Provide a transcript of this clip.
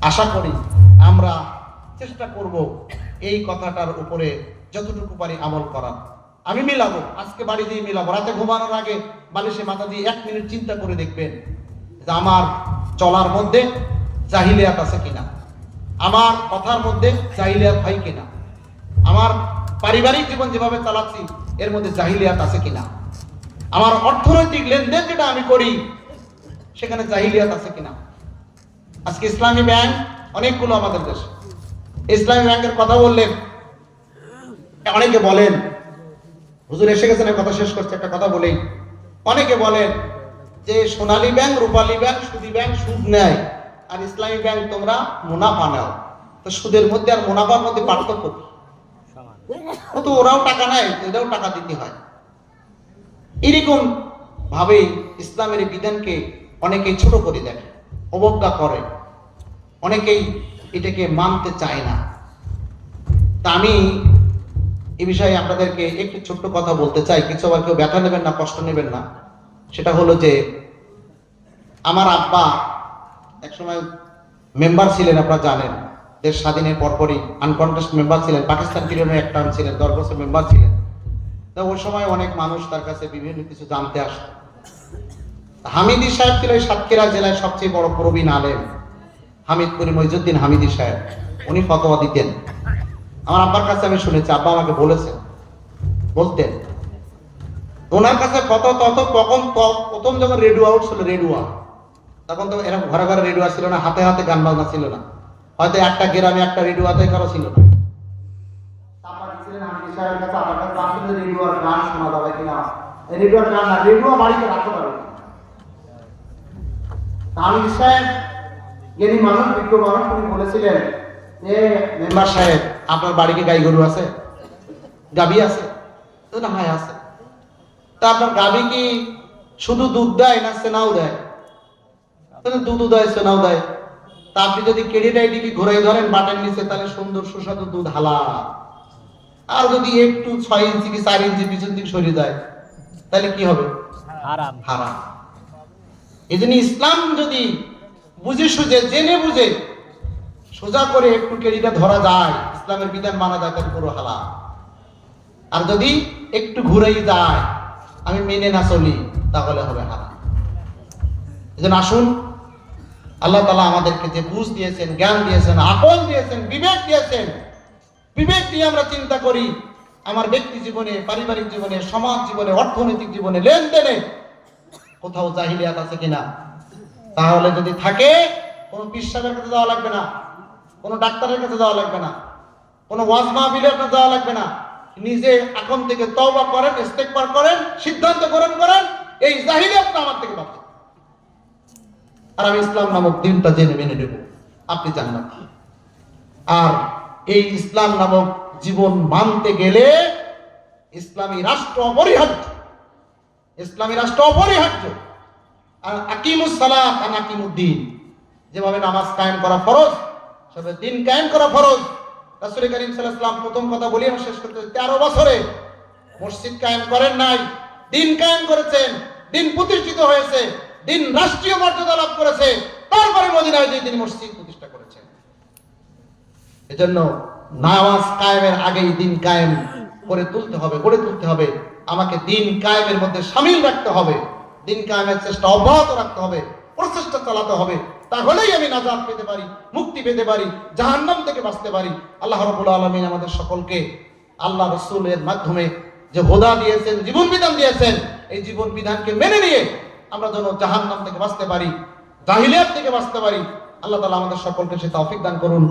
আশা করি আমরা চেষ্টা করব এই কথাটার উপরে যতটুকু পারি আমল করার। আমি মিলাবো, আজকে বাড়ি দিয়ে মিলাবো, রাতে ঘুমানোর আগে বালিশে মাথা দিয়ে 1 মিনিট চিন্তা করে দেখবেন যে আমার চলার মধ্যে জাহিলিয়াত আছে কিনা, আমার কথার মধ্যে জাহিলিয়াত হয় কিনা, আমার পারিবারিক জীবন যেভাবে চালাচ্ছি এর মধ্যে জাহিলিয়াত আছে কিনা, আমার অর্থনৈতিক লেনদেন যেটা আমি করি সেখানে জাহিলিয়াত আছে কিনা। আজকে ইসলামী ব্যাংক অনেকগুলো আমাদের দেশে, ইসলামী ব্যাংকের কথা বললেন, অনেকে বলেন হুজুর এসে গেছেন, কথা শেষ করছে একটা কথা বলেই। অনেকে বলেন যে সোনালী ব্যাংক, রূপালী ব্যাংক, সুদী ব্যাংক সুদ নেয় আর ইসলামী ব্যাংক তোমরা মুনাফা নাও, তো সুদের মধ্যে আর মুনাফার মধ্যে পার্থক্য কি? তো ওরাও টাকা নেয়, এটাও টাকা দিতে হয়। এরকম ভাবে ইসলামের বিধানকে অনেকেই ছোট করে দেখে, অবজ্ঞা করে, অনেকেই এটাকে মানতে চায় না। তা আমি এই বিষয়ে আপনাদেরকে একটু ছোট্ট কথা বলতে চাই, কিছু আবার কেউ ব্যথা নেবেন না, কষ্ট নেবেন না। সেটা হলো যে আমার আব্বা একসময় মেম্বার ছিলেন, আপনারা জানেন, দেশ স্বাধীনের পরপরই আনকন্টেস্ট মেম্বার ছিলেন, পাকিস্তান পিরিয়ডের এক টার্ম ছিলেন, 10 বছর মেম্বার ছিলেন। তো ওই সময় অনেক মানুষ তার কাছে বিভিন্ন কিছু জানতে আসতো। হামিদি সাহেব ছিল এই সাতক্ষীরা জেলায় সবচেয়ে বড় প্রবীণ আলেম, হামিদপুরি মইজুদ্দিন হামিদি সাহেব। উনি ফতোয়া দিতেন। আমার আব্বার কাছে আমি শুনেছি, আব্বা আমাকে বলেছেন, বলতেন ওনার কাছে প্রথম যখন রেডিও আউট ছিল, রেডিও তখন তো এরকম ঘরে ঘরে রেডিও ছিল না, হাতে হাতে গান বাজনা ছিল না, হয়তো একটা গ্রামে একটা রেডিও আতে কারো ছিল না। রেডিওর গান শোনা যাবে কিনা, রেডিওর গান না, রেডিও বাড়িতে রাখতে পারবে। হামিদ সাহেব জ্ঞানী মানুষ, বিজ্ঞ মানুষ, উনি বলেছিলেন যে মেম্বার সাহেব আপনার বাড়িতে গাই গরু আছে, গাভী আছে? তো না, হয় আছে। তা আপনার গাভী কি শুধু দুধ দেয় না সেনাও দেয়? দুধও দেয়, সেনাও দেয়। তা আপনি যদি কেড়িটাই দিকে ঘুরাই ধরেন বাটের নিচে, তাহলে সুন্দর সুস্বাদু দুধ হালা। আর যদি একটু 6 ইঞ্চি কি 4 ইঞ্চি পিছন দিকে সরে যায় তাহলে কি হবে? হারাম। হারাম। এই জন্য ইসলাম যদি বুঝে সুঝে, জেনে বুঝে সোজা করে একটু কেড়িটা ধরা যায়, ইসলামের বিধান মানা যায়, তাহলে পুরো হালাল। আর যদি একটু ঘুরেই যায়, আমি মেনে না চলি, তাহলে হবে হারাম। এই জন্য আসুন, আল্লাহ তাআলা আমাদেরকে যে বুঝ দিয়েছেন, জ্ঞান দিয়েছেন, আকল দিয়েছেন, বিবেক দিয়েছেন, বিবেক দিয়ে আমরা চিন্তা করি আমার ব্যক্তি জীবনে, পারিবারিক জীবনে, সমাজ জীবনে, অর্থনৈতিক জীবনে, লেনদেনে কোথাও জাহিলিয়াত আছে কিনা। তাহলে যদি থাকে, কোনো পীর সাহেবের কাছে যাওয়া লাগবে না, কোনো ডাক্তারের কাছে যাওয়া লাগবে না, কোনো ওয়াজ মাহফিলের কাছে যাওয়া লাগবে না। নিজে এখন থেকে তওবা করেন, ইস্তেগফার করেন, সিদ্ধান্ত গ্রহণ করেন এই জাহিলিয়াতটা আমার থেকে বাঁচে, আর আমি ইসলাম নামক দিনটা জেনে মেনে নেব। আপনি জান্নাত। আর এই ইসলাম নামক জীবন মানতে গেলে ইসলামী রাষ্ট্র অপরিহার্য, ইসলামী রাষ্ট্র অপরিহার্য। আর আকিমুস সালাত আন আকিমুদ্দিন, যেভাবে নামাজ কায়েম করা ফরজ, সেভাবে দিন কায়েম করা ফরজ। রাসূল করিম সাল্লাল্লাহু আলাইহি ওয়াসাল্লাম প্রথম কথা বলি আমি শেষ করতে, 13 বছরে মসজিদ কায়েম করেন নাই, দিন কায়েম করেছেন, দিন প্রতিষ্ঠিত হয়েছে, দিন রাষ্ট্রীয় মর্যাদা লাভ করেছে, তারপরে মদিনায় যে তিনি মসজিদ প্রতিষ্ঠা করেছেন। এজন্য নামাজ কায়েমের আগেই দিন কায়েম করে তুলতে হবে, গড়ে তুলতে হবে। আমাকে দিন কায়েমের মধ্যে শামিল রাখতে হবে, দিন কায়েমের চেষ্টা অব্যাহত রাখতে হবে, প্রচেষ্টা চালাতে হবে। তাহলেই আমি নাজাত পেতে পারি, মুক্তি পেতে পারি, জাহান্নাম থেকে বাঁচতে পারি। আল্লাহ রাব্বুল আলামিন আমাদের সকলকে আল্লাহ রাসূলের মাধ্যমে যে হুদা দিয়েছেন, জীবন বিধান দিয়েছেন, এই জীবন বিধানকে মেনে নিয়ে আমরা যেন জাহান্নাম থেকে বাঁচতে পারি, জাহিলিয়াত থেকে বাঁচতে পারি। আল্লাহ তাআলা আমাদের সকলকে সে তৌফিক দান করুন।